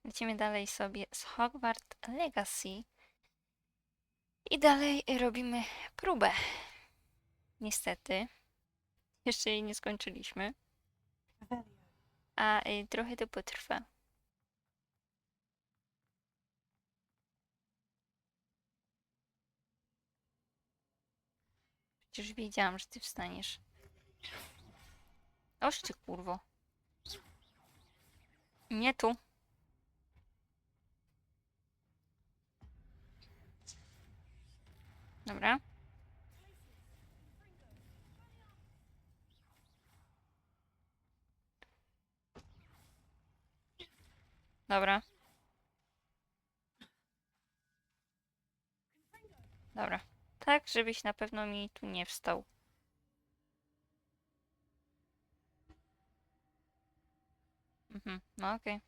Lecimy dalej sobie z Hogwarts Legacy. I dalej robimy próbę. Niestety. Jeszcze jej nie skończyliśmy. A trochę to potrwa. Przecież wiedziałam, że ty wstaniesz. Oż ty kurwo. Nie tu. Dobra. Dobra. Dobra. Tak, żebyś na pewno mi tu nie wstał. No okej.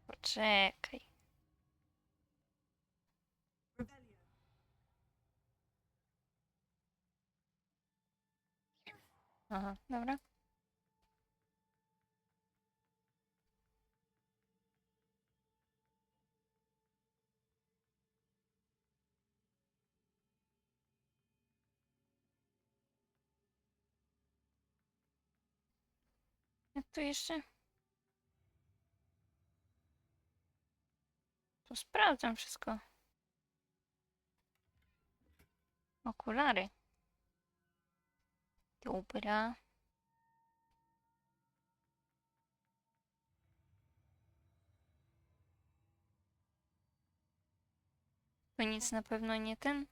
Poczekaj. Aha, dobra. Jak tu jeszcze? Tu sprawdzam wszystko. Okulary. Dobra. To nic na pewno nie ten?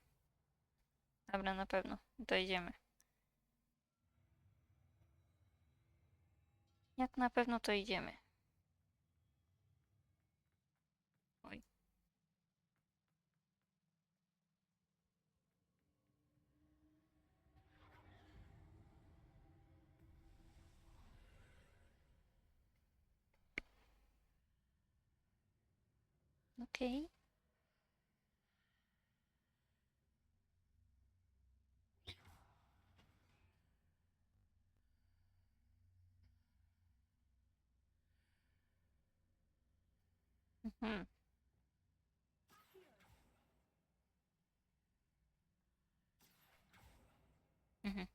Dobra, na pewno. Dojdziemy. Jak na pewno to idziemy. Oj. Okej. Mhm. Mhm.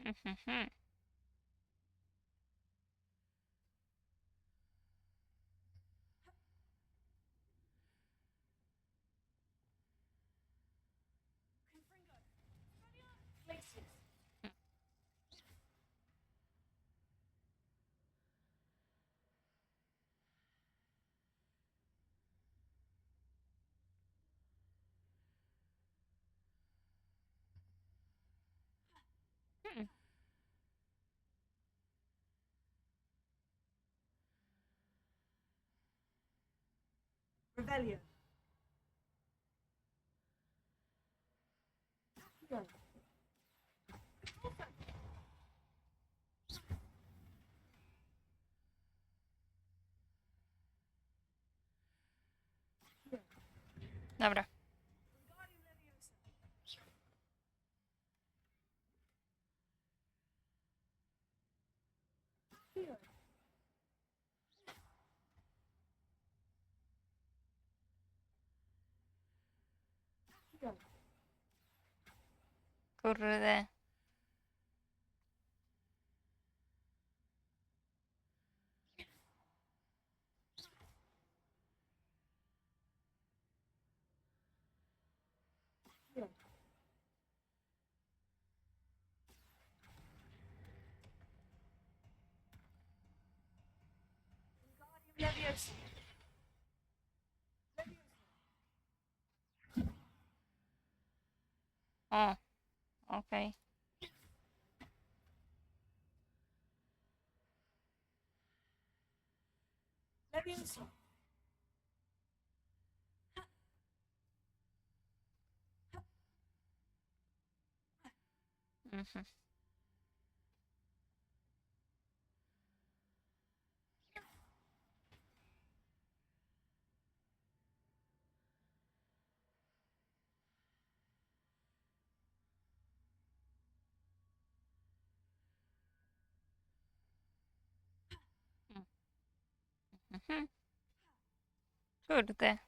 Mhm. Mhm. Rebellion. Dobra. Kurde. Leviosa. O. Okej. Leviosa. Mhm. Kurde.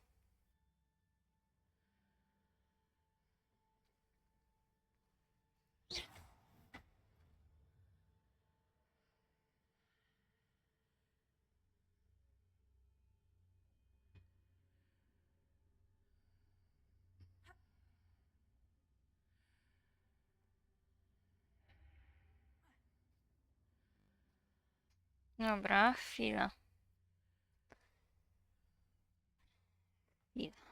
Dobra, chwila. Chwila.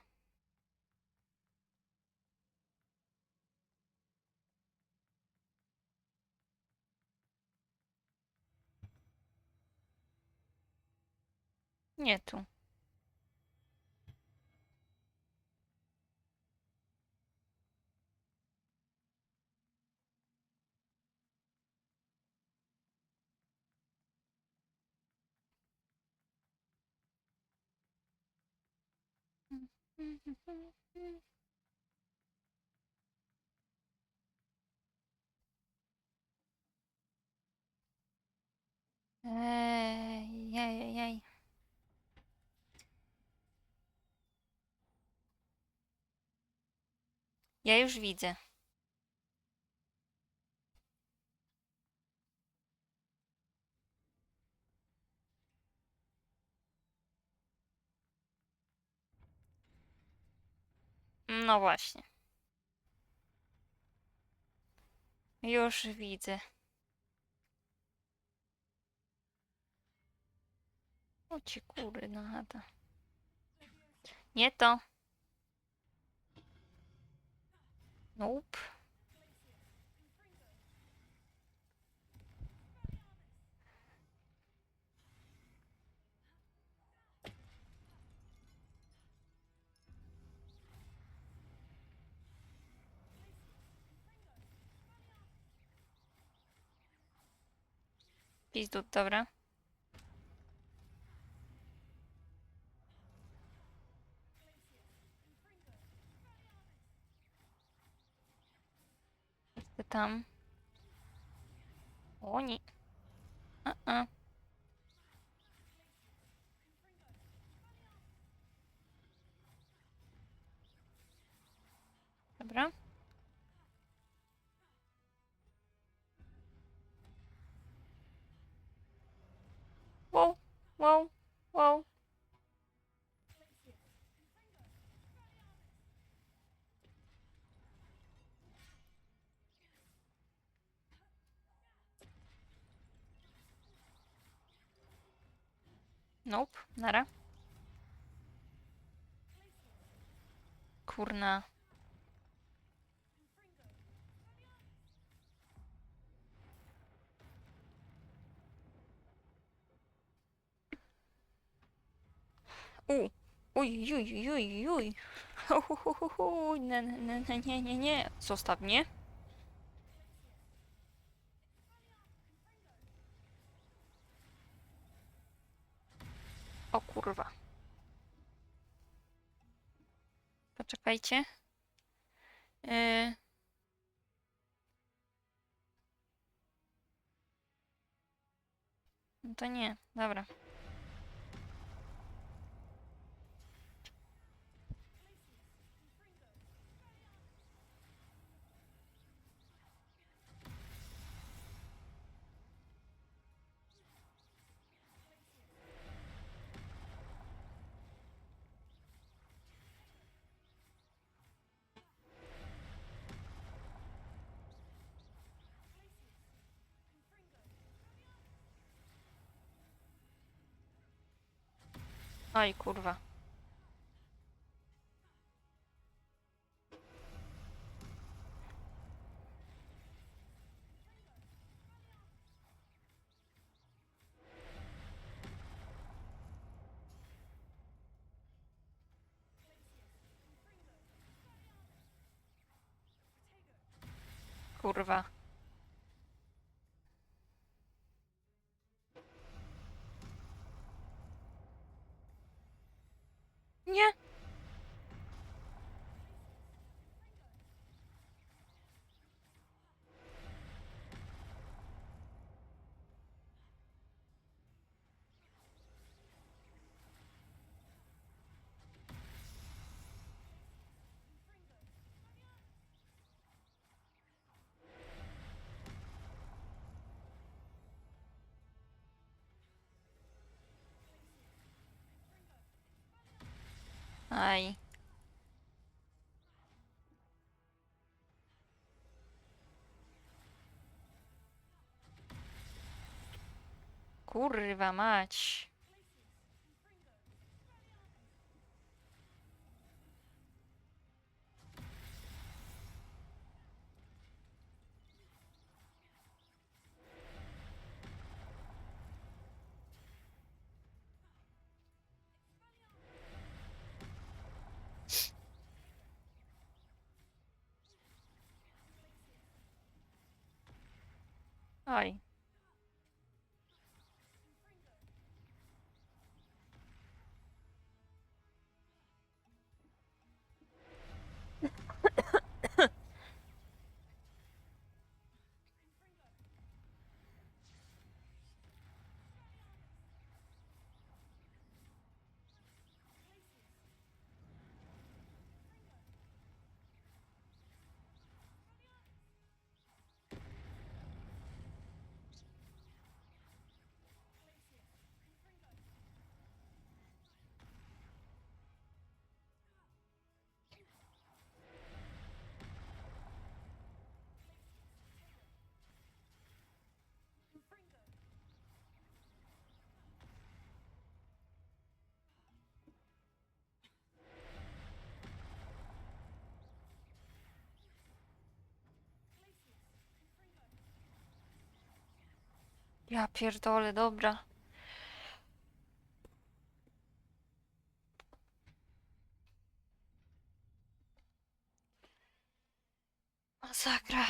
Nie tu. Jaj. Ja już widzę. No właśnie. Już widzę. O ci kury, no chata. Nie to. Nope. Pizdut, dobra. Ty tam. O nie. A. Dobra. Wow. Nope, nara. Kurna. U. Uj. Nie. Zostaw mnie. O kurwa. Poczekajcie. No to nie. Dobra. Oj, kurwa. Kurwa. Nie. Aj. Kurwa mać. Oj. Ja pierdolę, dobra. Masakra.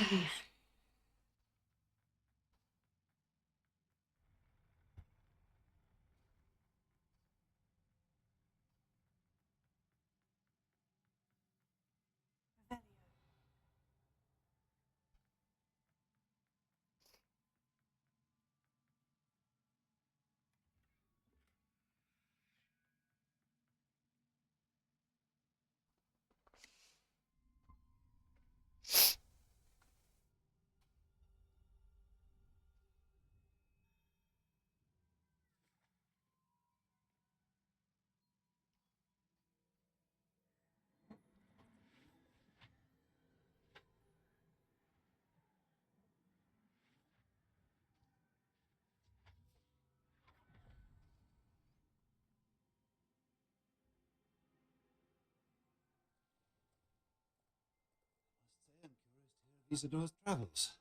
Isadore's travels.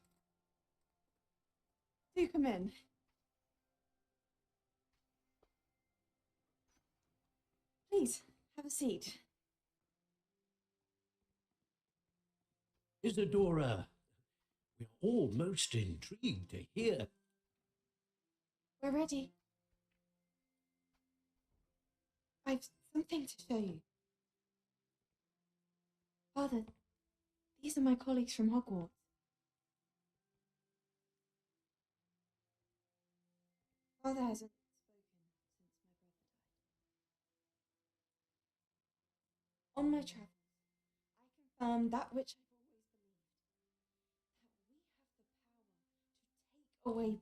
Do come in. Please, have a seat. Isadora, we're all most intrigued to hear. We're ready. I've something to show you. Father, these are my colleagues from Hogwarts. Father hasn't spoken since my brother died. On my travels, I confirmed that which I've always believed, that we have the power to take away pain.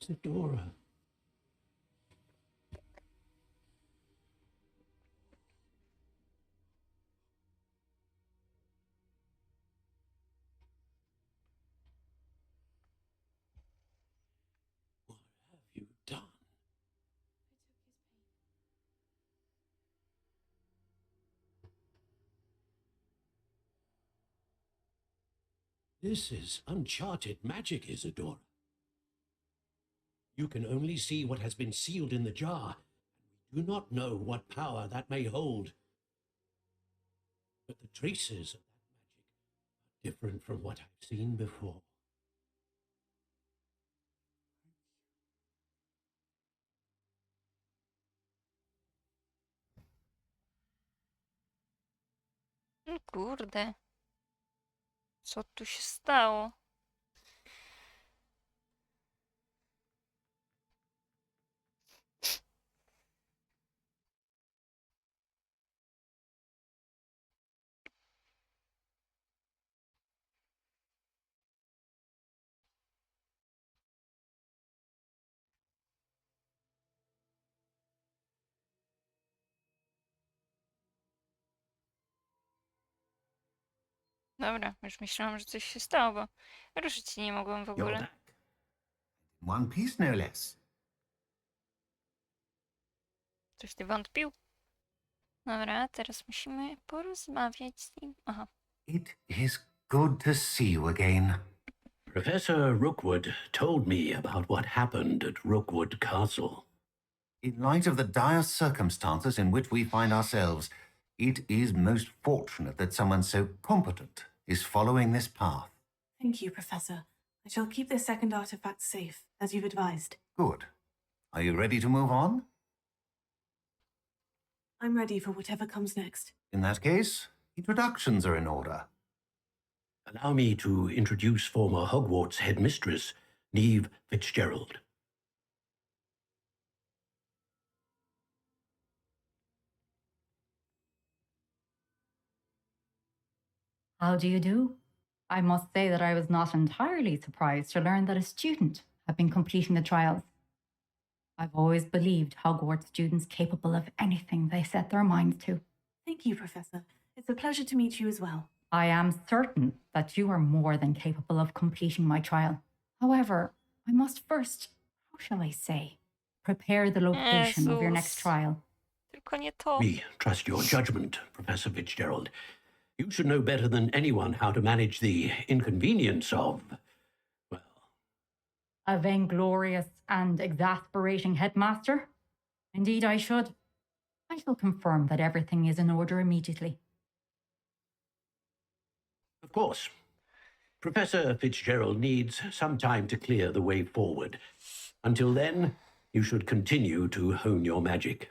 Isadora. What have you done? I took his pain. This is uncharted magic, Isadora. You can only see what has been sealed in the jar, and we do not know what power that may hold. But the traces of that magic are different from what I've seen before. Kurde. Co tu się stało? Dobra, już myślałam, że coś się stało, bo ruszyć nie mogłam w You're ogóle. back. In one piece, no less. Coś ty wątpił? Dobra, teraz musimy porozmawiać z nim. Aha. It is good to see you again. Professor Rookwood told me about what happened at Rookwood Castle. In light of the dire circumstances in which we find ourselves, it is most fortunate that someone so competent is following this path. Thank you, Professor. I shall keep this second artifact safe, as you've advised. Good. Are you ready to move on? I'm ready for whatever comes next. In that case, introductions are in order. Allow me to introduce former Hogwarts headmistress, Neve Fitzgerald. How do you do? I must say that I was not entirely surprised to learn that a student had been completing the trials. I've always believed Hogwarts students capable of anything they set their minds to. Thank you, Professor. It's a pleasure to meet you as well. I am certain that you are more than capable of completing my trial. However, I must first, how shall I say, prepare the location of your next Jesus. trial. Tylko nie to. We trust your judgment, Professor Fitzgerald. You should know better than anyone how to manage the inconvenience of, well, A vainglorious and exasperating headmaster? Indeed, I should. I shall confirm that everything is in order immediately. of course. Professor Fitzgerald needs some time to clear the way forward. Until then, you should continue to hone your magic.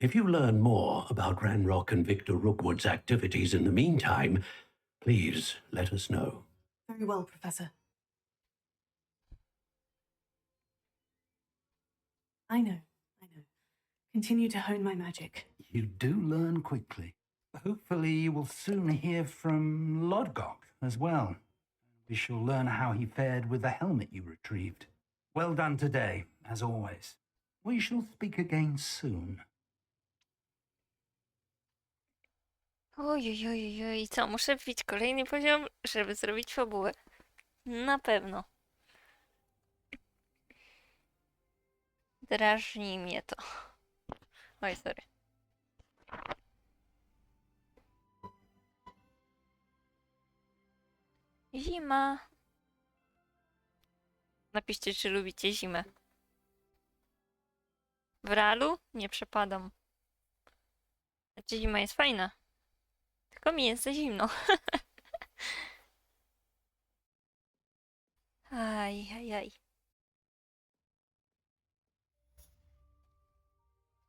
If you learn more about Ranrock and Victor Rookwood's activities in the meantime, please let us know. Very well, Professor. I know. Continue to hone my magic. You do learn quickly. Hopefully you will soon hear from Lodgok as well. We shall learn how he fared with the helmet you retrieved. Well done today, as always. We shall speak again soon. Oj, co? Muszę wbić kolejny poziom, żeby zrobić fabułę. Na pewno. Drażni mnie to. Oj, sorry. Zima. Napiszcie, czy lubicie zimę. W realu nie przepadam. Znaczy, zima jest fajna. Tylko mi jest za zimno. Aj.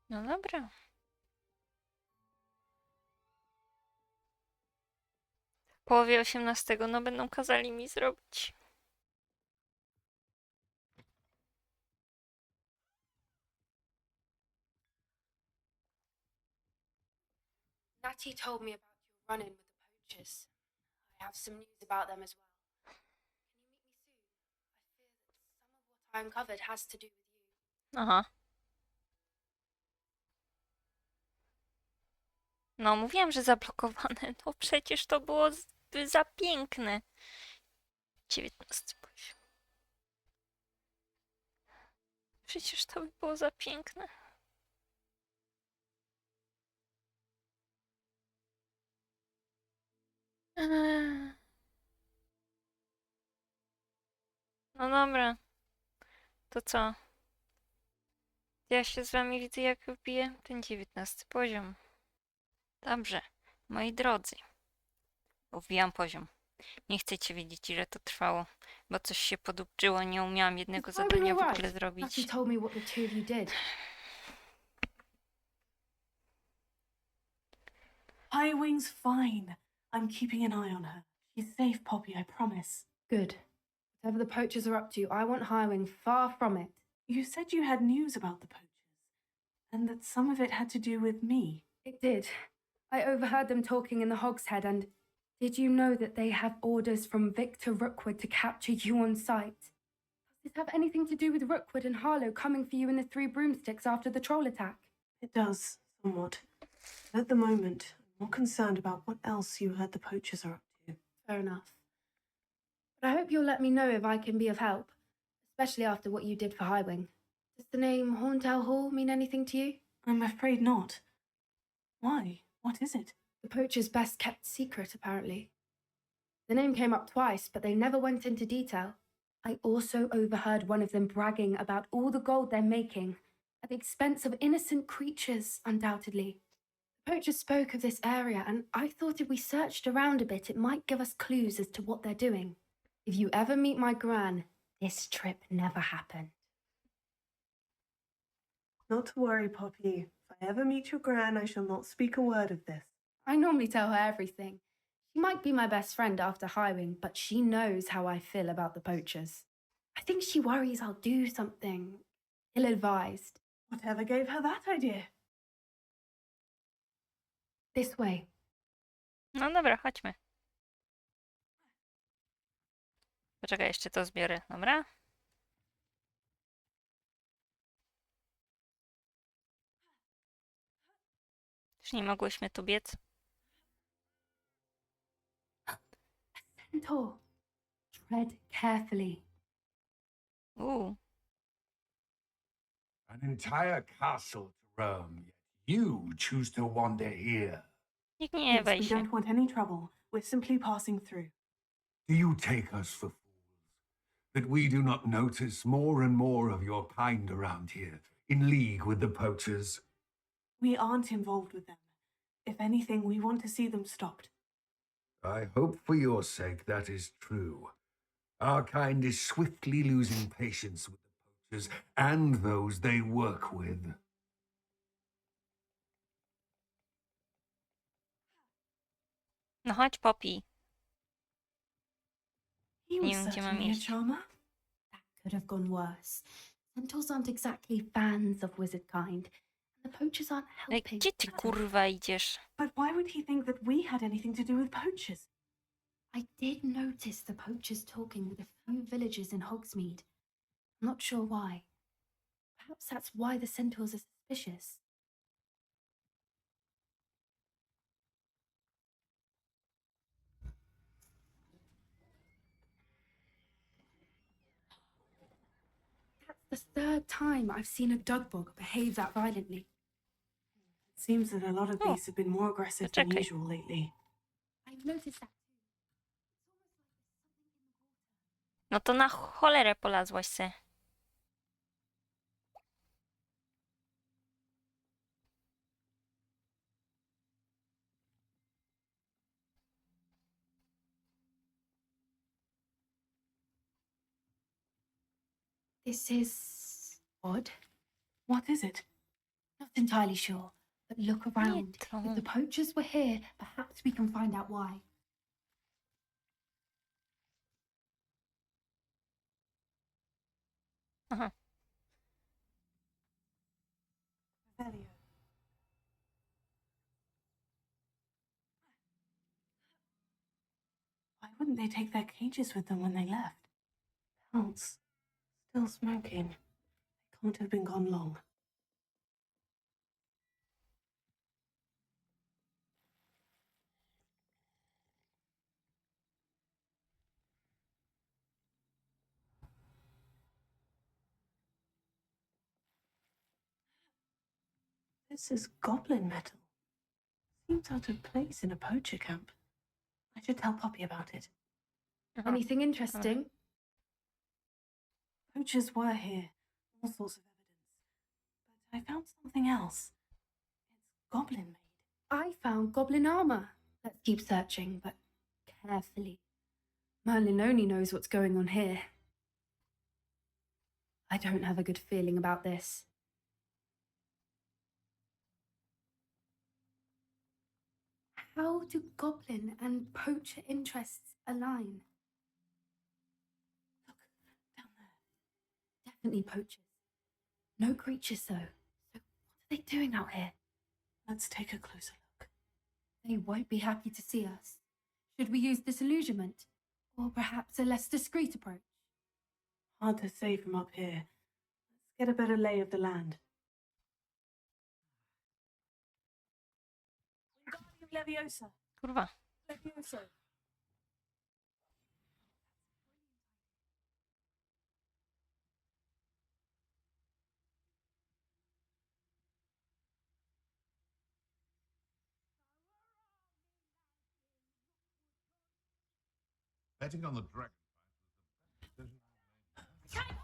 No dobra. W połowie 18 no będą kazali mi zrobić. Natty told me about your run-in with the poachers. I have some news about them as well. Can you meet me soon? I fear that some of what I uncovered has to do with you. Aha. No, mówiłam, że zablokowane. No przecież to było za piękne. 19 poziom. Przecież to by było za piękne. No dobra. To co? Ja się z wami widzę, jak wbiję ten 19 poziom. Dobrze, moi drodzy. Wbijam poziom. Nie chcecie wiedzieć, ile to trwało, bo coś się podupczyło, nie umiałam jednego zadania w ogóle zrobić. Natty told me what the two of you did. Highwing's fine. I'm keeping an eye on her. She's safe, Poppy, I promise. Good. Whatever the poachers are up to, I want Highwing far from it. You said you had news about the poachers, and that some of it had to do with me. It did. I overheard them talking in the Hogshead, and did you know that they have orders from Victor Rookwood to capture you on sight? Does this have anything to do with Rookwood and Harlow coming for you in the Three Broomsticks after the troll attack? It does, somewhat. But at the moment, I'm more concerned about what else you heard the poachers are up to. Fair enough. But I hope you'll let me know if I can be of help, especially after what you did for Highwing. Does the name Horntail Hall mean anything to you? I'm afraid not. Why? What is it? The poacher's best kept secret, apparently. The name came up twice, but they never went into detail. I also overheard one of them bragging about all the gold they're making, at the expense of innocent creatures, undoubtedly. The poacher spoke of this area, and I thought if we searched around a bit, it might give us clues as to what they're doing. If you ever meet my gran, this trip never happened. Not to worry, Poppy. If I ever meet your gran, I shall not speak a word of this. I normally tell her everything. She might be my best friend after Highwing, but she knows how I feel about the poachers. I think she worries I'll do something ill-advised. Whatever gave her that idea? This way. No dobra, chodźmy. Poczekaj, jeszcze to zbiorę, dobra? Już nie mogłyśmy tu biec. Centaur. Tread carefully. An entire castle to roam, yet you choose to wander here. Nie gniewaj we się. don't want any trouble. We're simply passing through. Do you take us for fools? That we do not notice more and more of your kind around here, in league with the poachers? We aren't involved with them. If anything, we want to see them stopped. I hope for your sake that is true. Our kind is swiftly losing patience with the poachers and those they work with. No chodź, Poppy. He Nie was wiem, gdzie mam certainly a iść. charmer. That could have gone worse. Centaurs aren't exactly fans of wizard kind, and the poachers aren't Ej, helping. gdzie ty kurwa idziesz? But why would he think that we had anything to do with poachers? I did notice the poachers talking with a few villagers in Hogsmeade. I'm not sure why. Perhaps that's why the centaurs are suspicious. That's the third time I've seen a dugbog behave that violently. It seems that a lot of Oh, beasts have been more aggressive than poczekaj. usual lately. I've noticed that. No to na cholerę polazłaś se. This is odd. What is it? Not entirely sure, but look around. to. If the poachers were here, perhaps we can find out why. Aha. Revelio. Why wouldn't they take their cages with them when they left? Pelts. Still smoking. They can't have been gone long. This is goblin metal. Seems out of place in a poacher camp. I should tell Poppy about it. Aha. Anything interesting? Poachers were here, all sorts of evidence. But I found something else. It's goblin made. I found goblin armor. Let's keep searching, but carefully. Merlin only knows what's going on here. I don't have a good feeling about this. How do goblin and poacher interests align? Look, down there. Definitely poachers. No creatures, though. So what are they doing out here? Let's take a closer look. They won't be happy to see us. Should we use disillusionment? Or perhaps a less discreet approach? Hard to say from up here. Let's get a better lay of the land. Wingardium Leviosa. Kurwa. Leviosa. Betting on the dragon fight was the best decision.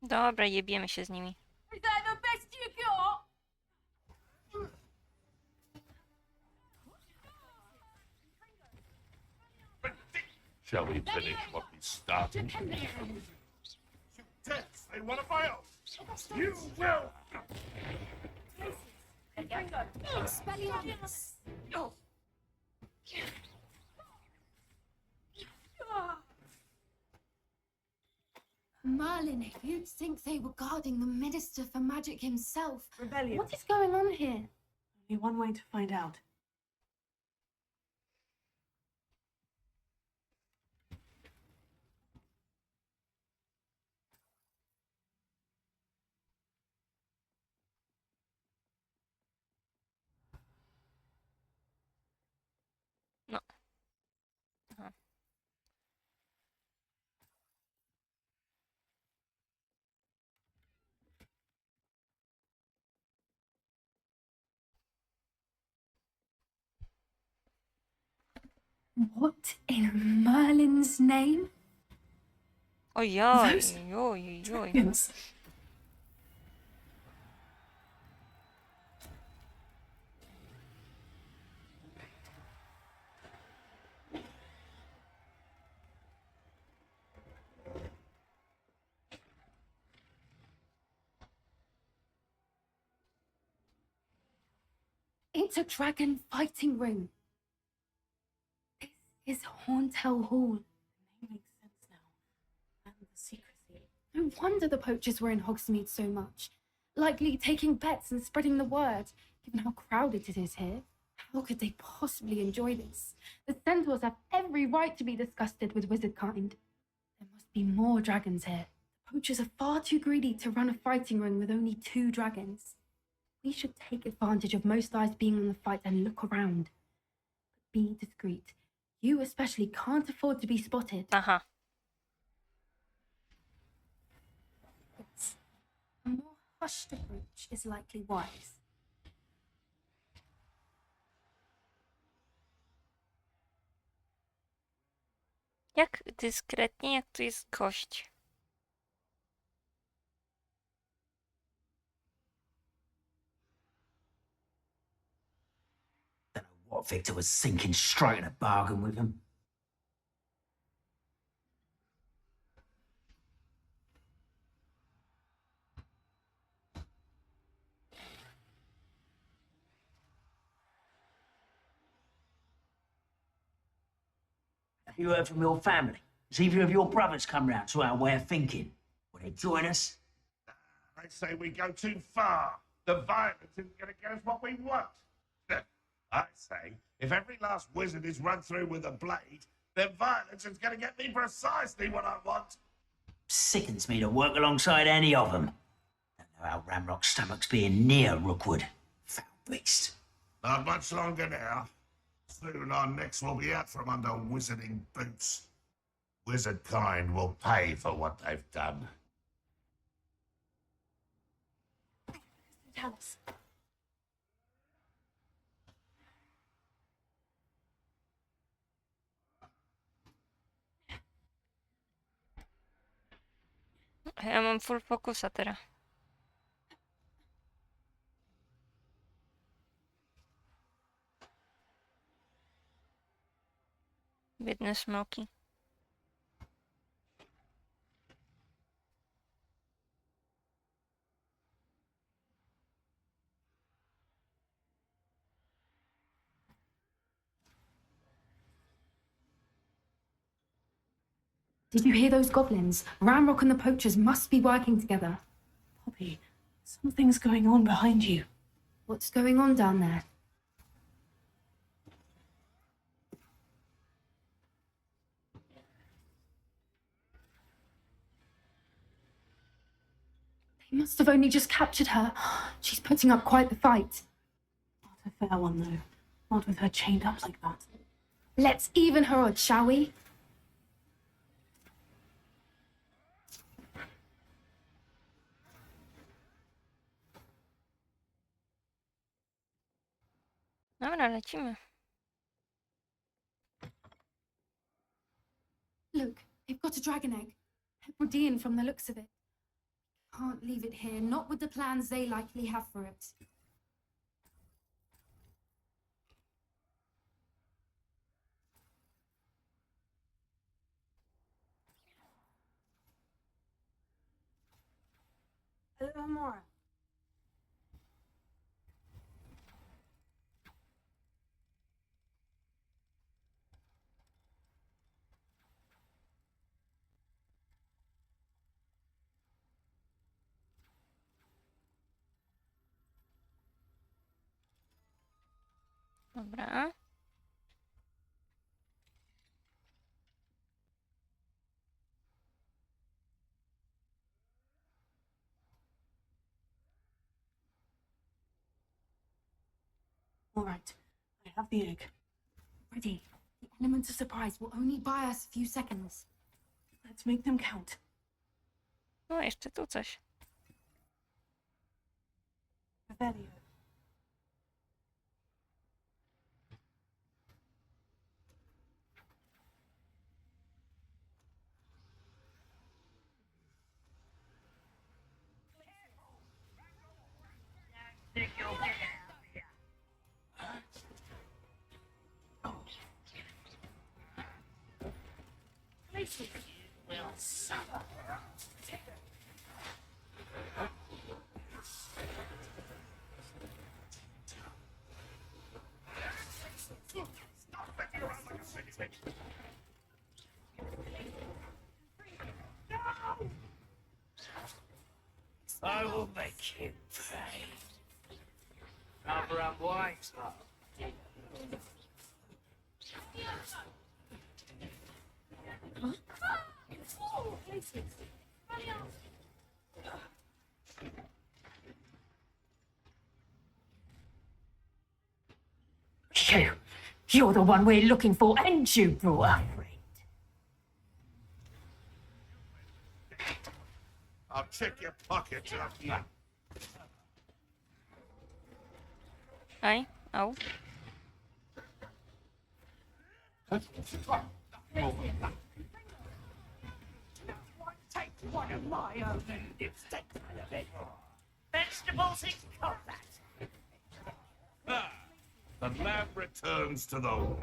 Dobra, jebiemy się z nimi. Is that the best you got? Shall we finish what we started? Death, they want to fail. You will. Merlin, you'd think they were guarding the Minister for Magic himself. Rebellion. What is going on here? Only one way to find out. No. Aha. What in Merlin's name? Ojoj, Those ojoj, ojoj. Dragons. It's a dragon fighting ring. This is Hauntel Hall. The name makes sense now. And the secrecy. No wonder the poachers were in Hogsmeade so much. Likely taking bets and spreading the word, given how crowded it is here. How could they possibly enjoy this? The centaurs have every right to be disgusted with wizard kind. There must be more dragons here. The poachers are far too greedy to run a fighting ring with only 2 dragons. We should take advantage of most eyes being on the fight and look around. But be discreet. You especially can't afford to be spotted. Aha. A more hushed approach is likely wise. Jak dyskretnie, jak tu jest gość. Don't know what Victor was thinking, striking a bargain with him. Have you heard from your family? Has either of your brothers come round to our way of thinking? Will they join us? They say we go too far. The violence isn't going to get us what we want. I say, if every last wizard is run through with a blade, then violence is going to get me precisely what I want. Sickens me to work alongside any of them. Don't know how Ramrock's stomach's being near Rookwood. Foul beast. Not much longer now. Soon our necks will be out from under wizarding boots. Wizard kind will pay for what they've done. Tell us. Ja mam full fokusa teraz. Biedne smoki. Did you hear those goblins? Ramrock and the poachers must be working together. Poppy, something's going on behind you. What's going on down there? They must have only just captured her. She's putting up quite the fight. Not a fair one, though. Not with her chained up like that. Let's even her odds, shall we? Dobra, lecimy. Look, they've got a dragon egg. Hebridean from the looks of it. Can't leave it here, not with the plans they likely have for it. Amora. Dobra. All right, I have the egg. Ready. The element of surprise will only buy us a few seconds. Let's make them count. No, jeszcze tu coś. Revelio. I will make you pay. Cover up white. You're the one we're looking for, and you brought a friend. I'll check your pockets up here. Aj, au. Take one of my own and dipstick out of it. Vegetables in combat. Ah, the lamb returns to the...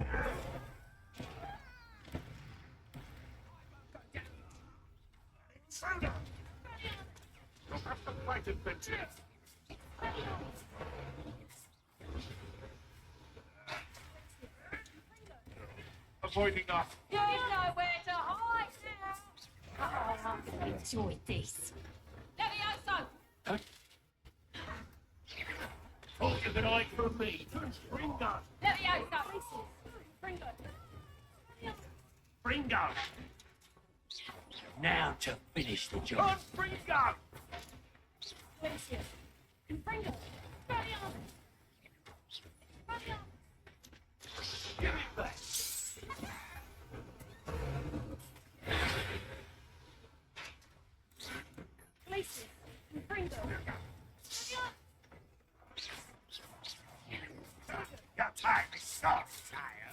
Intruder! You'll have to fight adventure. Avoiding us. You know where to hide now. Oh, enjoy this. Levioso! Oh, you can hide from me. Fringo. Levioso! Fringo. Now to finish the job. Fringo. Give it back. Your time is short, sire.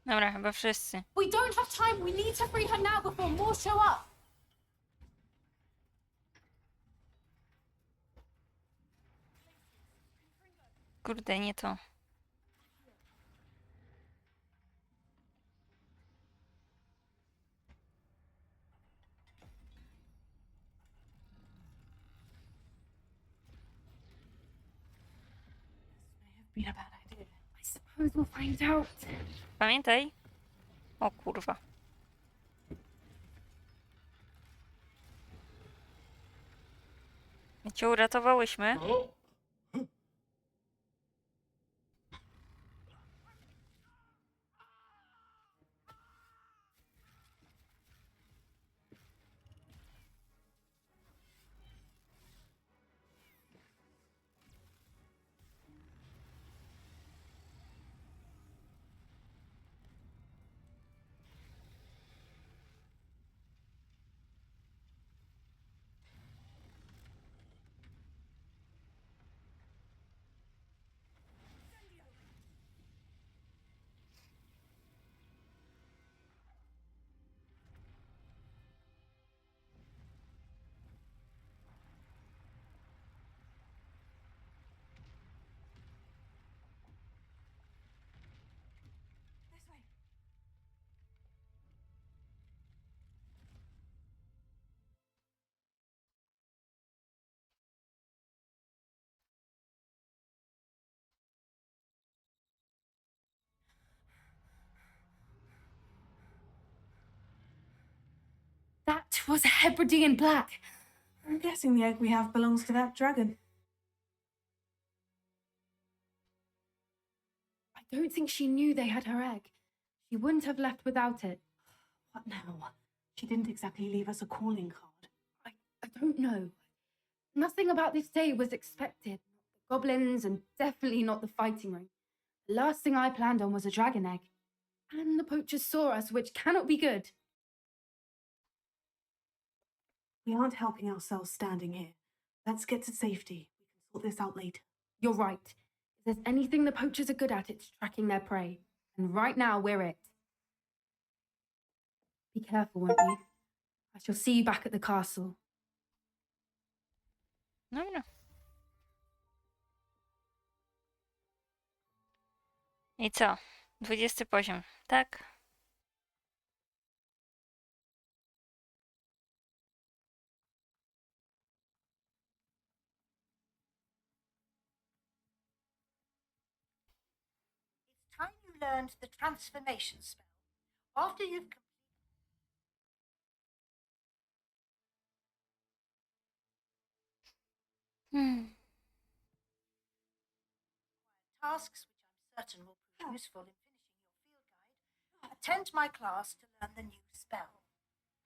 Dobra, chyba wszyscy. We don't have time. We need to free her now before more show up. Kurde, nie to. Been a bad idea. I suppose we'll find out. Pamiętaj. O kurwa. My cię uratowałyśmy. was a Hebridean black. I'm guessing the egg we have belongs to that dragon. I don't think she knew they had her egg. She wouldn't have left without it. What now? She didn't exactly leave us a calling card. I don't know. Nothing about this day was expected. Not the goblins, and definitely not the fighting ring. The last thing I planned on was a dragon egg. And the poachers saw us, which cannot be good. We aren't helping ourselves standing here. Let's get to safety. We can sort this out later. You're right. If there's anything the poachers are good at, it's tracking their prey. And right now, we're it. Be careful, won't you? I shall see you back at the castle. Dobra. I co? 20 poziom, tak? It's time you learned the transformation spell. After you've tasks, which I'm certain will prove useful in finishing your field guide, attend my class to learn the new spell.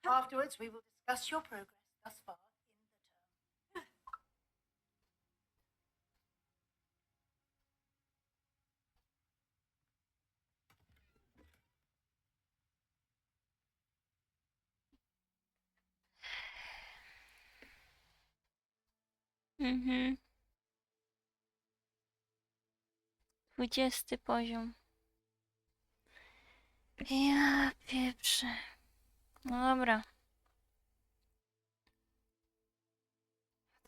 Afterwards, we will discuss your progress thus far in the term. Mhm. 20 poziom. Ja pieprzę. No dobra.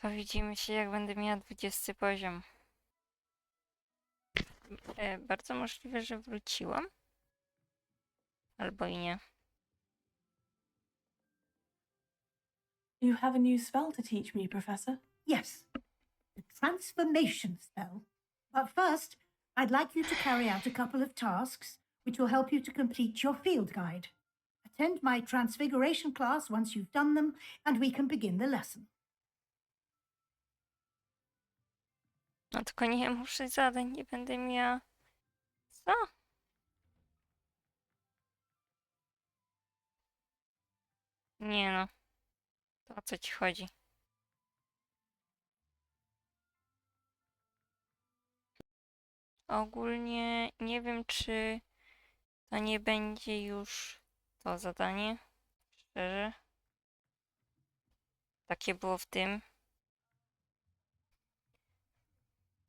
To widzimy się, jak będę miała 20 poziom. Bardzo możliwe, że wróciłam. Albo i nie. You have a new spell to teach me, Professor? Yes, the transformation spell. But first, I'd like you to carry out a couple of tasks which will help you to complete your field guide. Attend my transfiguration class once you've done them, and we can begin the lesson. No tylko nie muszę zadań, nie będę miała... Co? Nie no. To o co ci chodzi? Ogólnie nie wiem, czy to nie będzie już to zadanie. Szczerze. Takie było w tym.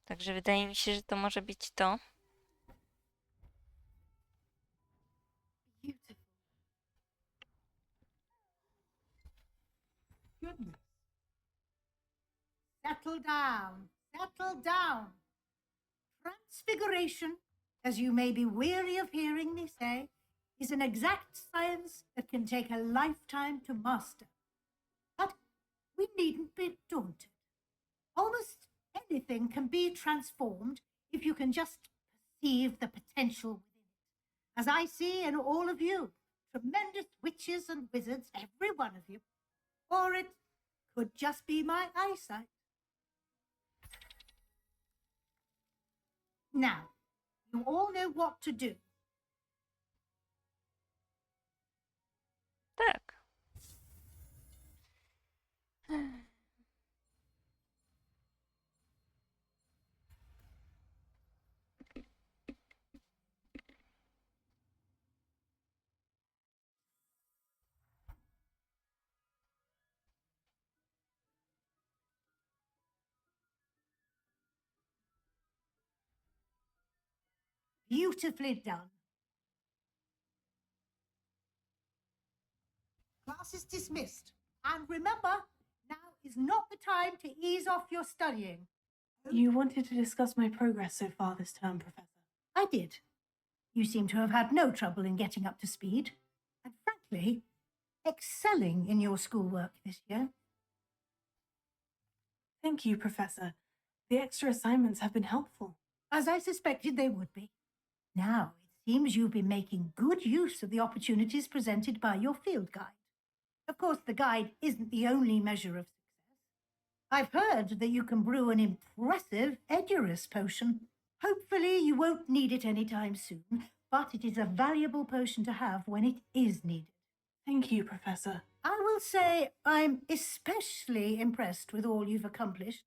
Także wydaje mi się, że to może być to. Beautiful. Goodness. Settle down. Settle down. Transfiguration, as you may be weary of hearing me say, is an exact science that can take a lifetime to master. But we needn't be daunted. Almost anything can be transformed if you can just perceive the potential within it. As I see in all of you, tremendous witches and wizards, every one of you. Or it could just be my eyesight. Now, you all know what to do. Tak. Beautifully done. Class is dismissed. And remember, now is not the time to ease off your studying. You wanted to discuss my progress so far this term, Professor. I did. You seem to have had no trouble in getting up to speed. And frankly, excelling in your schoolwork this year. Thank you, Professor. The extra assignments have been helpful. As I suspected they would be. Now, it seems you've been making good use of the opportunities presented by your field guide. Of course, the guide isn't the only measure of success. I've heard that you can brew an impressive Edurus potion. Hopefully, you won't need it anytime soon, but it is a valuable potion to have when it is needed. Thank you, Professor. I will say I'm especially impressed with all you've accomplished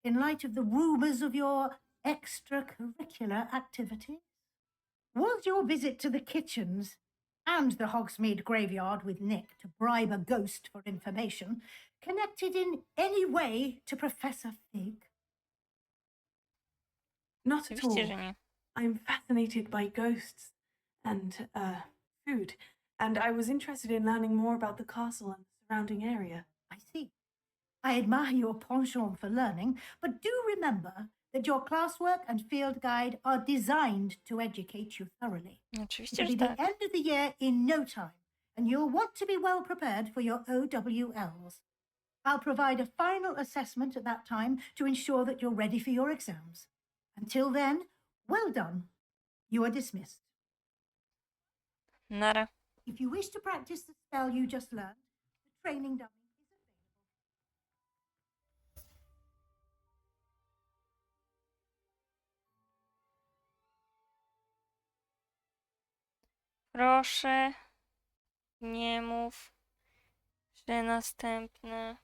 in light of the rumours of your extracurricular activities. Was your visit to the kitchens and the Hogsmeade graveyard with Nick to bribe a ghost for information connected in any way to Professor Fig? Not at all. Oczywiście, że nie. I'm fascinated by ghosts and food, and I was interested in learning more about the castle and the surrounding area. I see. I admire your penchant for learning, but do remember that your classwork and field guide are designed to educate you thoroughly. Oczywiście, It'll że be the tak. end of the year in no time, and you'll want to be well prepared for your OWLs. I'll provide a final assessment at that time to ensure that you're ready for your exams. Until then, well done. You are dismissed. Nara. If you wish to practice the spell you just learned, the training dummy is available. Proszę, nie mów, że następne.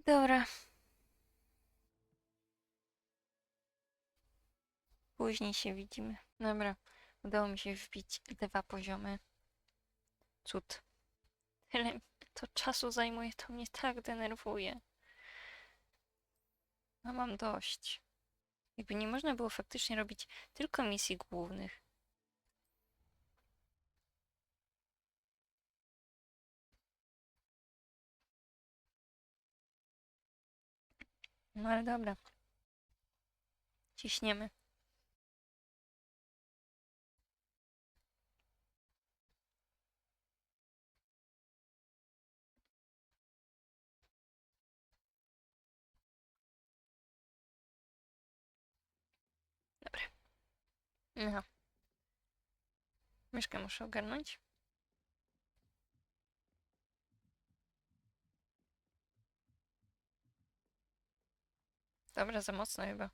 Dobra. Później się widzimy. Dobra. Udało mi się wbić 2 poziomy. Cud. Tyle to czasu zajmuje, to mnie tak denerwuje. No mam dość. Jakby nie można było faktycznie robić tylko misji głównych. No ale dobra. Ciśniemy. Dobra. No. Myszkę muszę ogarnąć. Dobra, za mocno chyba.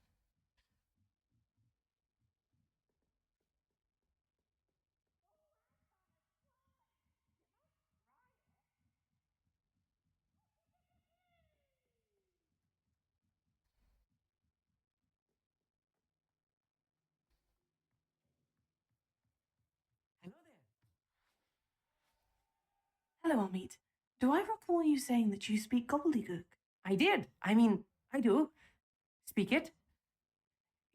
Hello, Amit. Do I recall you saying that you speak gobbledygook? I did. I mean, I do. Speak it.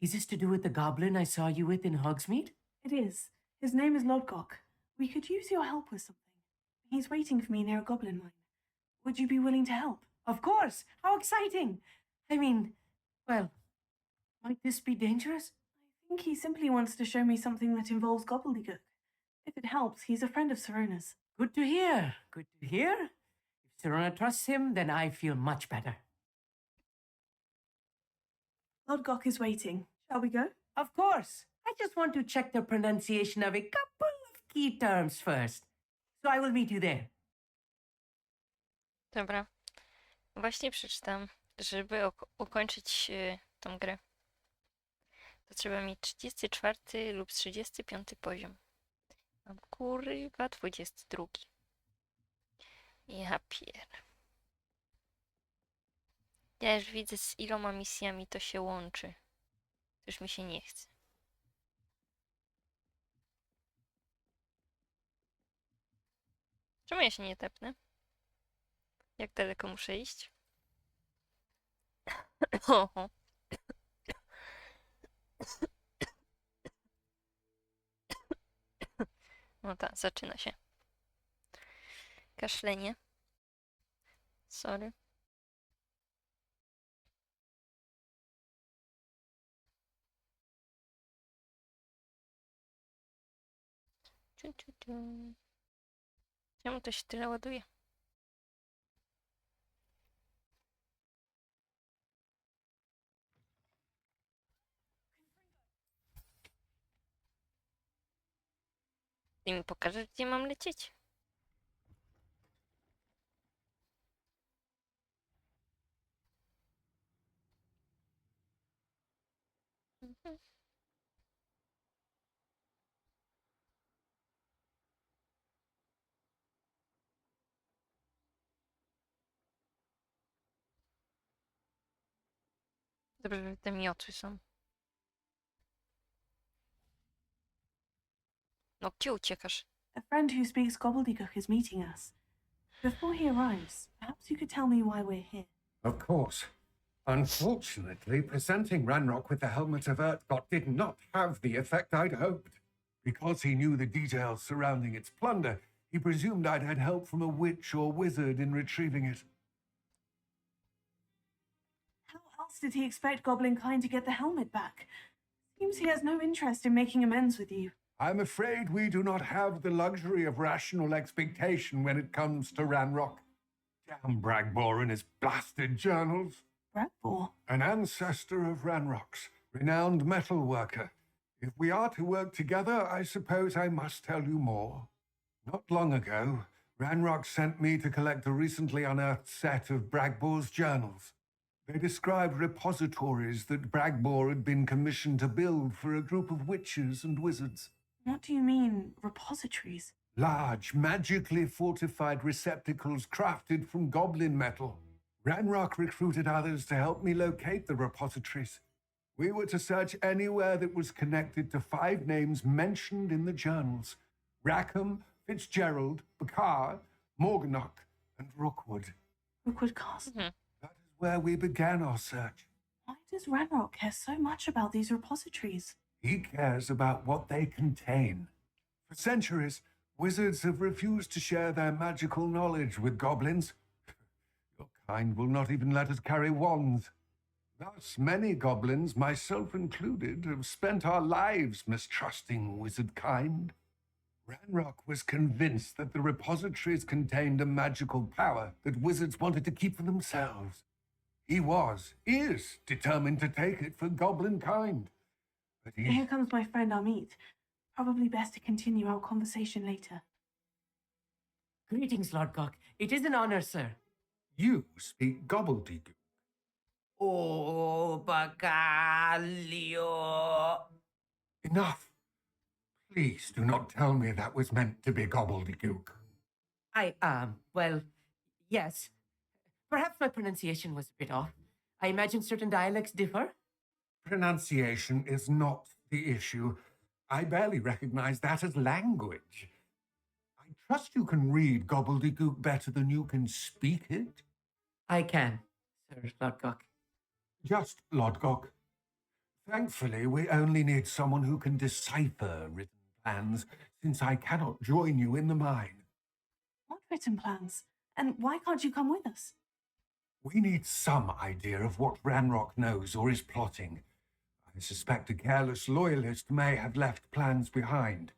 Is this to do with the goblin I saw you with in Hogsmeade? It is. His name is Lodgok. We could use your help with something. He's waiting for me near a goblin mine. Would you be willing to help? Of course. How exciting. I mean, well, might this be dangerous? I think he simply wants to show me something that involves gobbledygook. If it helps, he's a friend of Serona's. Good to hear. Good to hear. If Serona trusts him, then I feel much better. Lodgok is waiting. Shall we go? Of course. I just want to check the pronunciation of a couple of key terms first. So I will meet you there. Dobra. Właśnie przeczytam, żeby ukończyć tą grę. To trzeba mieć 34 lub 35 poziom. Mam kurwa 22. Ja pier. Ja już widzę, z iloma misjami to się łączy. Już mi się nie chce. Czemu ja się nie tepnę? Jak daleko muszę iść? Oho. No tak, zaczyna się. Kaszlenie. Sorry. Czemu to się tyle ładuje? Ty mi pokażesz, gdzie mam lecieć? Mhm. Dobrze, że te miotły są. No, gdzie uciekasz? A friend who speaks gobbledygook is meeting us. Before he arrives, perhaps you could tell me why we're here. Of course. Unfortunately, presenting Ranrock with the Helmet of Urtkot did not have the effect I'd hoped. Because he knew the details surrounding its plunder, he presumed I'd had help from a witch or wizard in retrieving it. How else did he expect Goblin Kind to get the helmet back? Seems he has no interest in making amends with you. I'm afraid we do not have the luxury of rational expectation when it comes to Ranrock. Damn Bragbor and his blasted journals. Bragbor? An ancestor of Ranrock's, renowned metal worker. If we are to work together, I suppose I must tell you more. Not long ago, Ranrock sent me to collect a recently unearthed set of Bragbor's journals. They described repositories that Bragbor had been commissioned to build for a group of witches and wizards. What do you mean, repositories? Large, magically fortified receptacles crafted from goblin metal. Ranrock recruited others to help me locate the repositories. We were to search anywhere that was connected to 5 names mentioned in the journals: Rackham, Fitzgerald, Bakar, Morganach, and Rookwood. Rookwood Castle? Mhm. That is where we began our search. Why does Ranrock care so much about these repositories? He cares about what they contain. For centuries, wizards have refused to share their magical knowledge with goblins. Your kind will not even let us carry wands. Thus, many goblins, myself included, have spent our lives mistrusting wizard kind. Ranrock was convinced that the repositories contained a magical power that wizards wanted to keep for themselves. He is determined to take it for goblin kind. But Here comes my friend Amit. Probably best to continue our conversation later. Greetings, Lodgok. It is an honor, sir. You speak gobbledygook. Oh, Bacalio. Enough. Please do not tell me that was meant to be gobbledygook. Well, yes. Perhaps my pronunciation was a bit off. I imagine certain dialects differ. Pronunciation is not the issue. I barely recognize that as language. I trust you can read gobbledygook better than you can speak it. I can, Sir Lodgok. Just Lodgok. Thankfully, we only need someone who can decipher written plans, since I cannot join you in the mine. What written plans? And why can't you come with us? We need some idea of what Ranrock knows or is plotting. I suspect a careless loyalist may have left plans behind,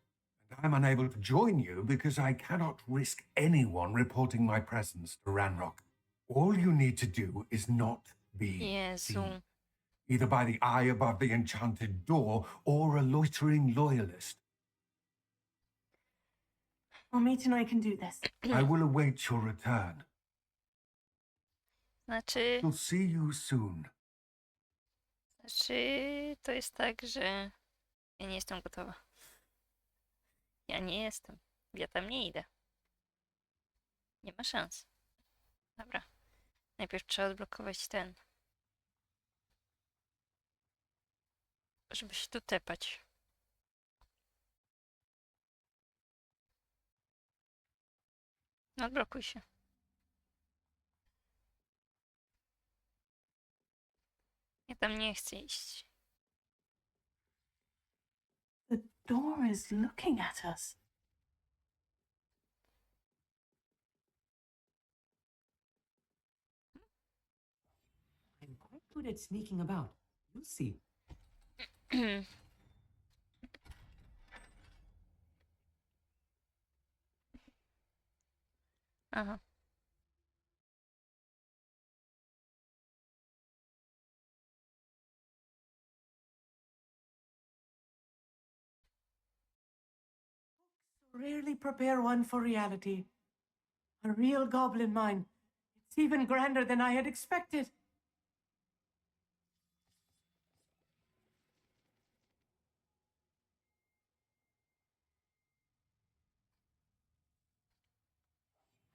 and I'm unable to join you because I cannot risk anyone reporting my presence to Ranrock. All you need to do is not be seen, either by the eye above the enchanted door or a loitering loyalist. Amit and I can do this. I will await your return. Znaczy, I'll see you soon. to jest tak, że ja nie jestem gotowa. Ja nie jestem. Ja tam nie idę. Nie ma szans. Dobra. Najpierw trzeba odblokować ten. Żeby się tu tepać. No, odblokuj się. Ja tam nie chcę iść. The door is looking at us. I'm quite good at sneaking about. You'll see. Aha. Rarely prepare one for reality. A real goblin mine. It's even grander than I had expected.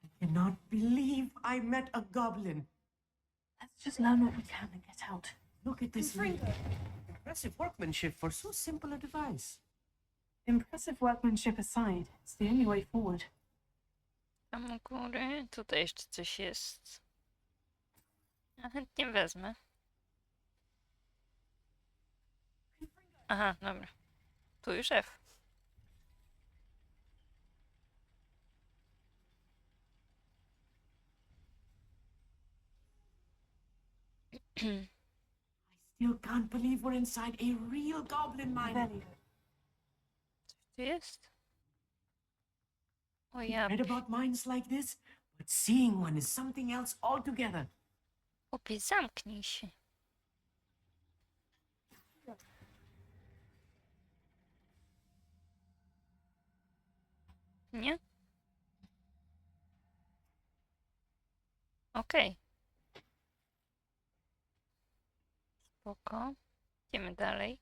I cannot believe I met a goblin. Let's just learn what we can and get out. Look at this ring. Impressive workmanship for so simple a device. Impressive workmanship aside, it's the only way forward. Tam u góry. Tutaj jeszcze coś jest. Ja chętnie wezmę. Aha, dobra. Tu już F. Still can't believe we're inside a real goblin mine. Coś tu jest? O ja, Read about mines like this, but seeing one is something else altogether. chłopie, zamknij się. Nie? Okej. Spoko. Idziemy dalej.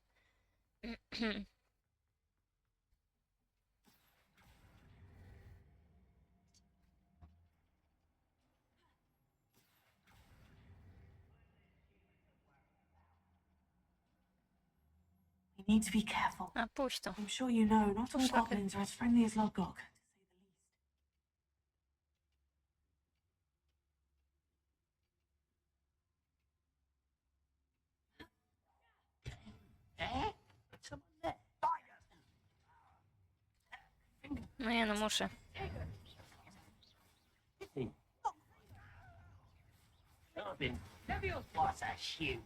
We need to be careful. A, puść to. I'm sure you know, not all Szlakę. goblins are as friendly as Lodgok, to say the least. No nie, no muszę. What's a shoe?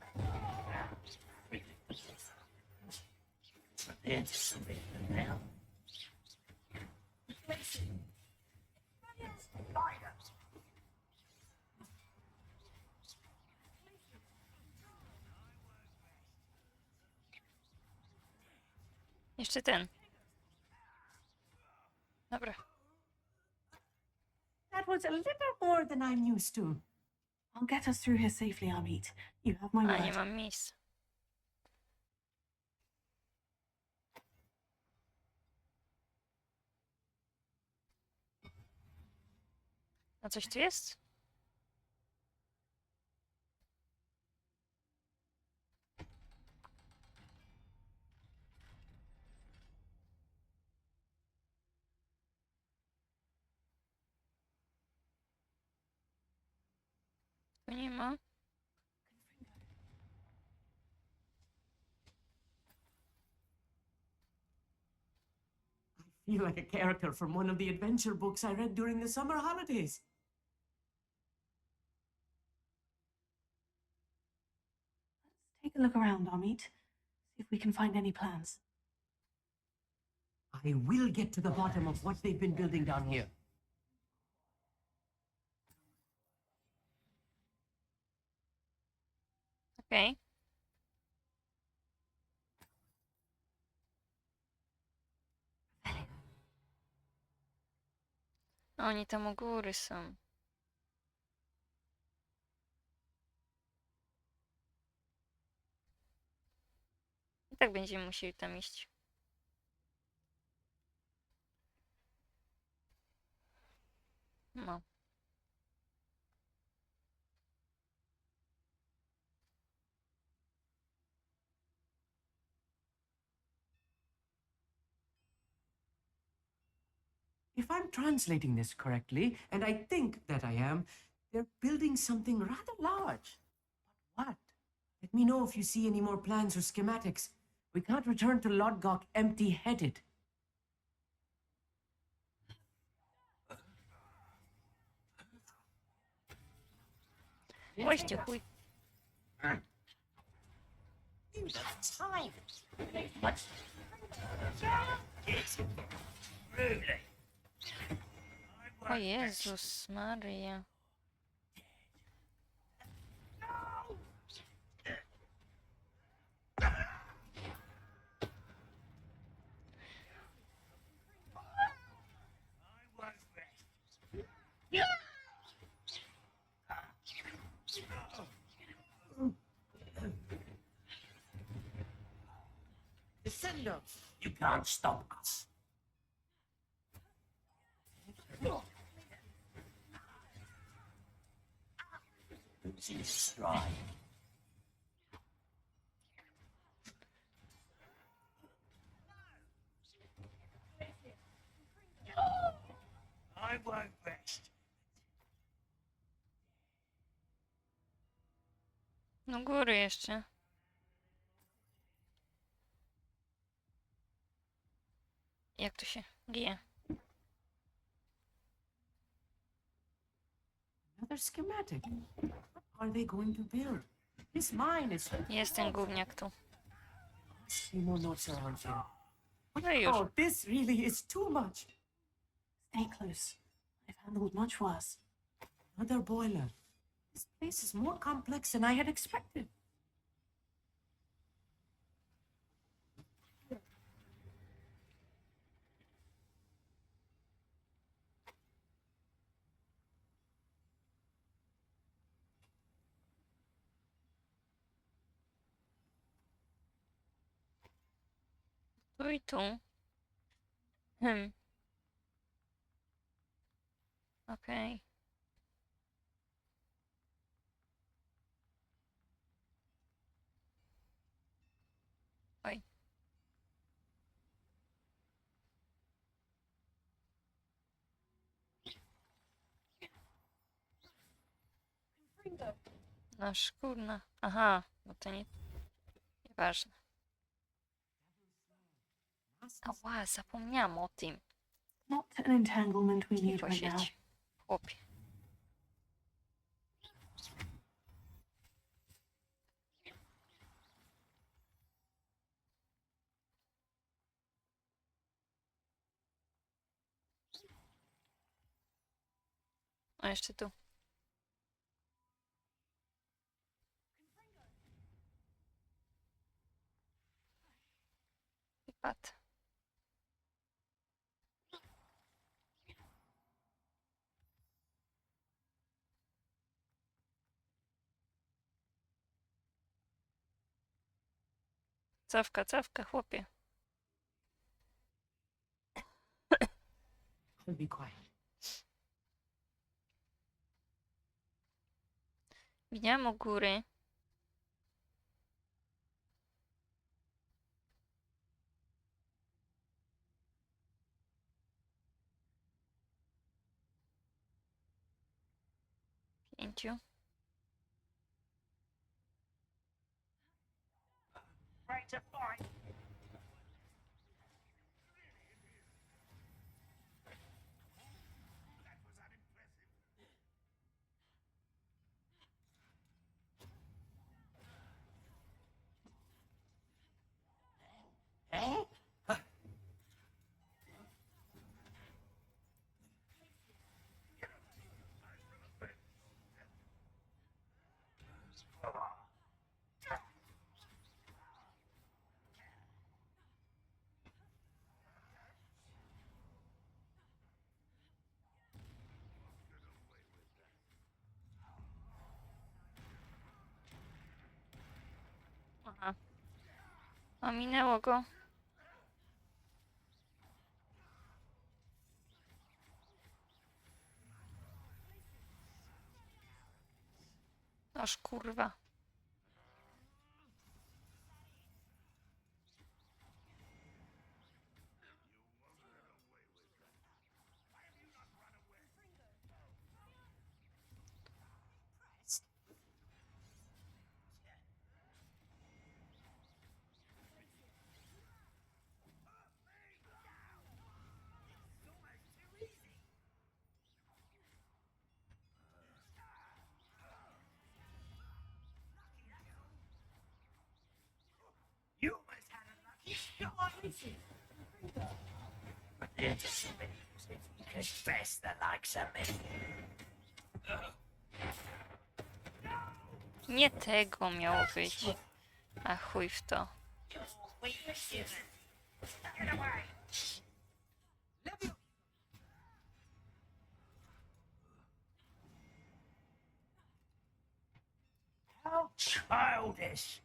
There's something now. Jeszcze ten. Dobra. That was a little more than I'm used to. I'll get us through here safely, Amit. You have my A, nie word. mam miejsca. A coś tu jest? Tu nie ma. I feel like a character from one of the adventure books I read during the summer holidays. Take a look around, Amit. See if we can find any plans. I will get to the bottom of what they've been building down here. Okej. Oni tam u góry są. I tak będziemy musieli tam iść. No. If I'm translating this correctly, and I think that I am, they're building something rather large. But what? Let me know if you see any more plans or schematics. We can't return to Lodgok empty-headed. Weźcie chuj. O Jezus Maria. Gryffindor. You can't stop us. Who's in stride? I won't rest. No góry jeszcze. Jak to się gije? Another schematic. What are they going to build? This mine is... Jest ten gówniak tu. See more notes around here. No już. Oh, this really is too much. Stay close. I've handled much worse. Another boiler. This place is more complex than I had expected. Tu i tu. Okej. Oj. No szkurna. Aha, bo to nie... Nieważne. Ała, zapomniałam o tym. Not an entanglement we need Cicho right now. siedź, chłopie. A jeszcze tu. Wypad. Cawka, chłopie. I'll be quiet. Widziałam u góry. Pięciu. Ready to fight. Eh? Aha. Ominęło go. Aż kurwa. You almost had a lucky shot. It's you can stress the likes of me. Nie tego miało być. A chuj w to. Get away. How childish.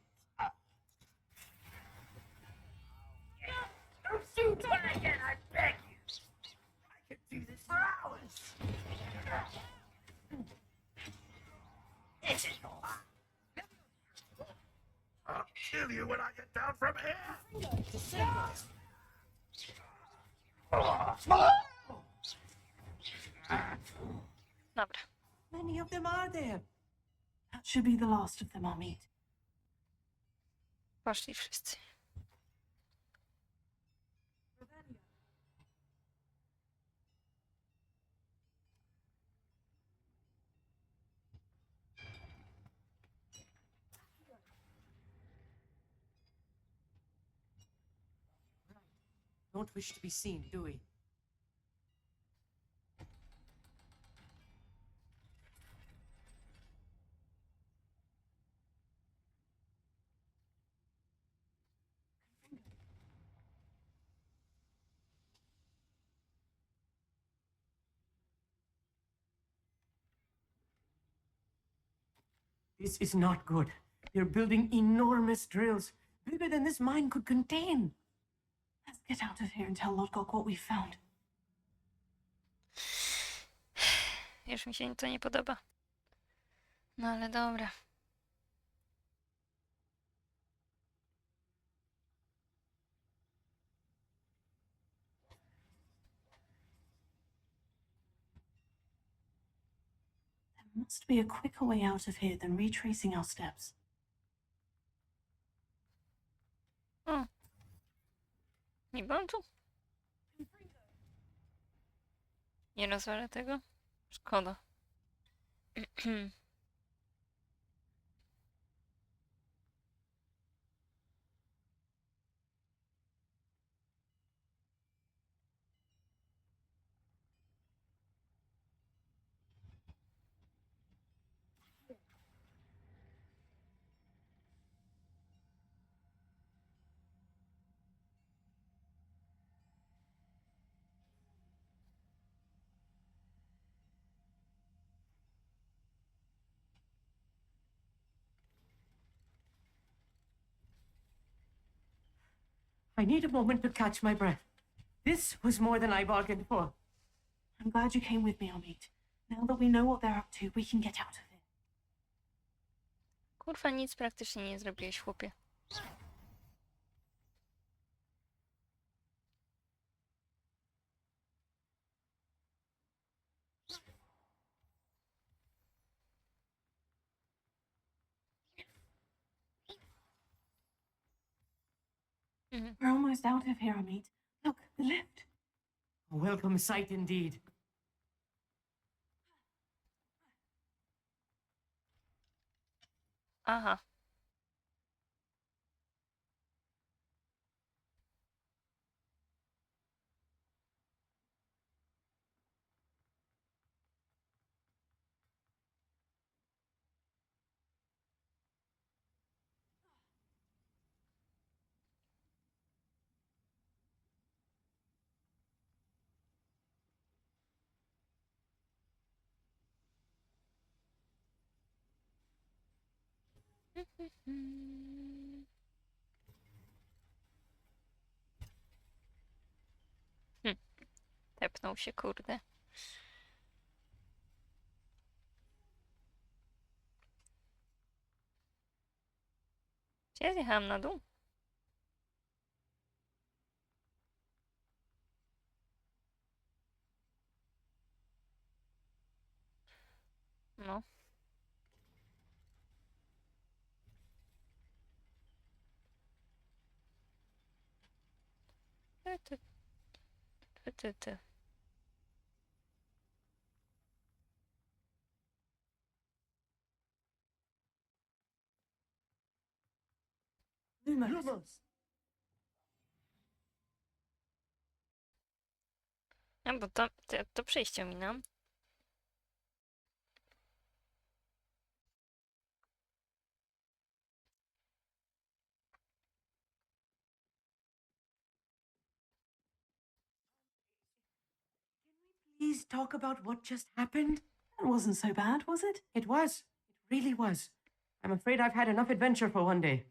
I'll kill you when I get down from here. Dobra. Many of them are there. That should be the last of them, Amit. Poszli wszyscy. Don't wish to be seen, do we? This is not good. They're building enormous drills, bigger than this mine could contain. Let's get out of here and tell Lodgok what we found. Już mi się to nie podoba. No ale dobra. There must be a quicker way out of here than retracing our steps. O. Niby on tu? Nie rozwalę tego? Szkoda. I need a moment to catch my breath. This was more than I bargained for. I'm glad you came with me, Amit. Now that we know what they're up to, we can get out of it. Kurwa, nic praktycznie nie zrobiłeś, chłopie. We're almost out of here, Amit. Look, the lift. A welcome sight indeed. Aha. Tepnął się, kurde. Czy ja zjechałam na dół? No. Ty. Lumos. A, bo to przejście minął. Please talk about what just happened? That wasn't so bad, was it? It was. It really was. I'm afraid I've had enough adventure for one day.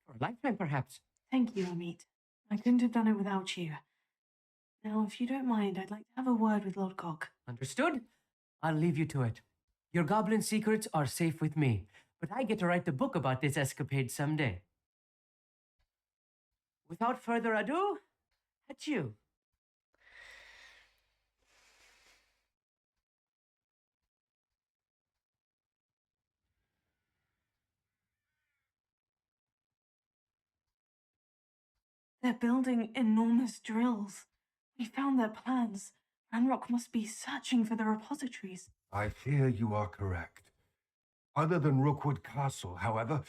For a lifetime, perhaps. Thank you, Amit. I couldn't have done it without you. Now, if you don't mind, I'd like to have a word with Lodgok. Understood? I'll leave you to it. Your goblin secrets are safe with me, but I get to write the book about this escapade someday. Without further ado, adieu. They're building enormous drills. We found their plans. Ranrock must be searching for the repositories. I fear you are correct. Other than Rookwood Castle, however,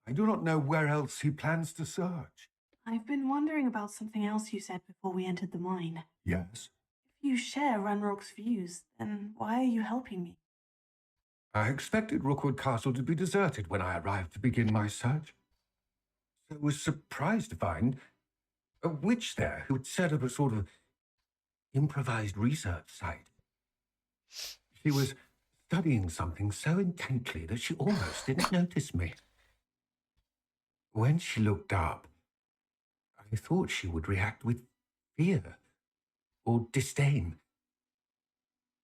I do not know where else he plans to search. I've been wondering about something else you said before we entered the mine. Yes? If you share Ranrock's views, then why are you helping me? I expected Rookwood Castle to be deserted when I arrived to begin my search. So I was surprised to find a witch there who had set up a sort of improvised research site. She was studying something so intently that she almost didn't notice me. When she looked up, I thought she would react with fear or disdain.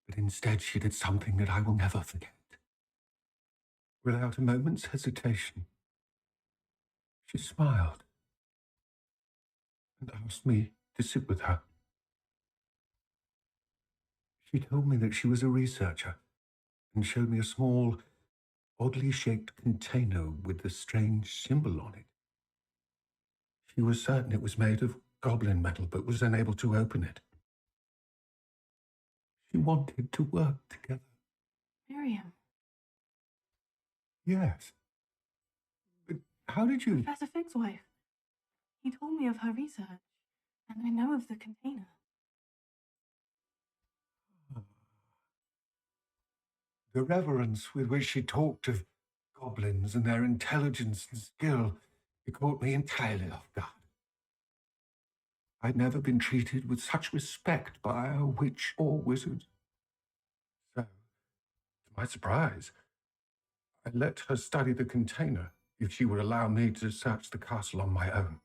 But instead she did something that I will never forget. Without a moment's hesitation, she smiled and asked me to sit with her. She told me that she was a researcher and showed me a small, oddly shaped container with a strange symbol on it. She was certain it was made of goblin metal, but was unable to open it. She wanted to work together. Miriam. Yes. But how did you... Professor Fig's wife. He told me of her research, and I know of the container. The reverence with which she talked of goblins and their intelligence and skill, it caught me entirely off guard. I'd never been treated with such respect by a witch or wizard. So, to my surprise, I let her study the container if she would allow me to search the castle on my own.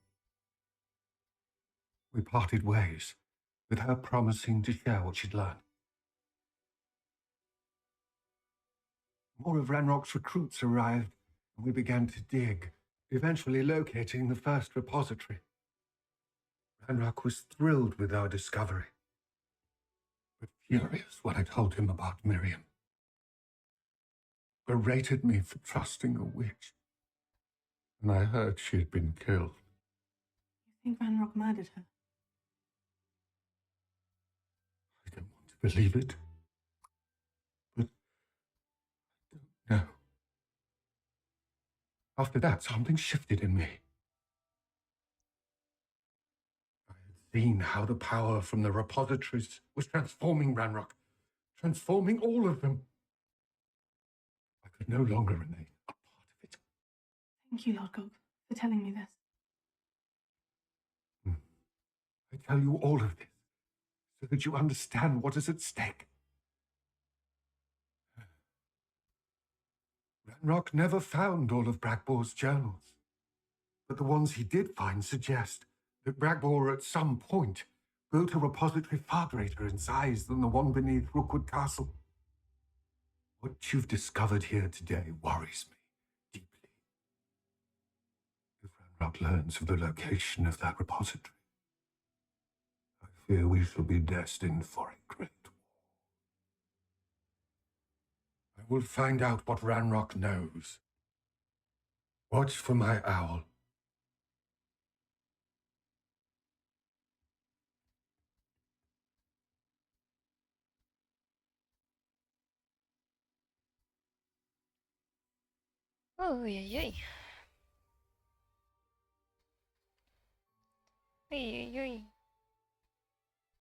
We parted ways, with her promising to share what she'd learned. More of Ranrock's recruits arrived, and we began to dig, eventually locating the first repository. Ranrock was thrilled with our discovery, but furious when I told him about Miriam. Berated me for trusting a witch, and I heard she had been killed. You think Ranrock murdered her? I don't want to believe it, but I don't know. After that, something shifted in me. I had seen how the power from the repositories was transforming Ranrock, transforming all of them. I could no longer remain a part of it. Thank you, Lord Gog, for telling me this. I tell you all of this so that you understand what is at stake. Ranrock never found all of Bragbor's journals, but the ones he did find suggest that Bragbor at some point built a repository far greater in size than the one beneath Rookwood Castle. What you've discovered here today worries me deeply. If Ranrock learns of the location of that repository, I fear we shall be destined for a great war. I will find out what Ranrock knows. Watch for my owl. Oj, oj, oj. Oj, oj, oj.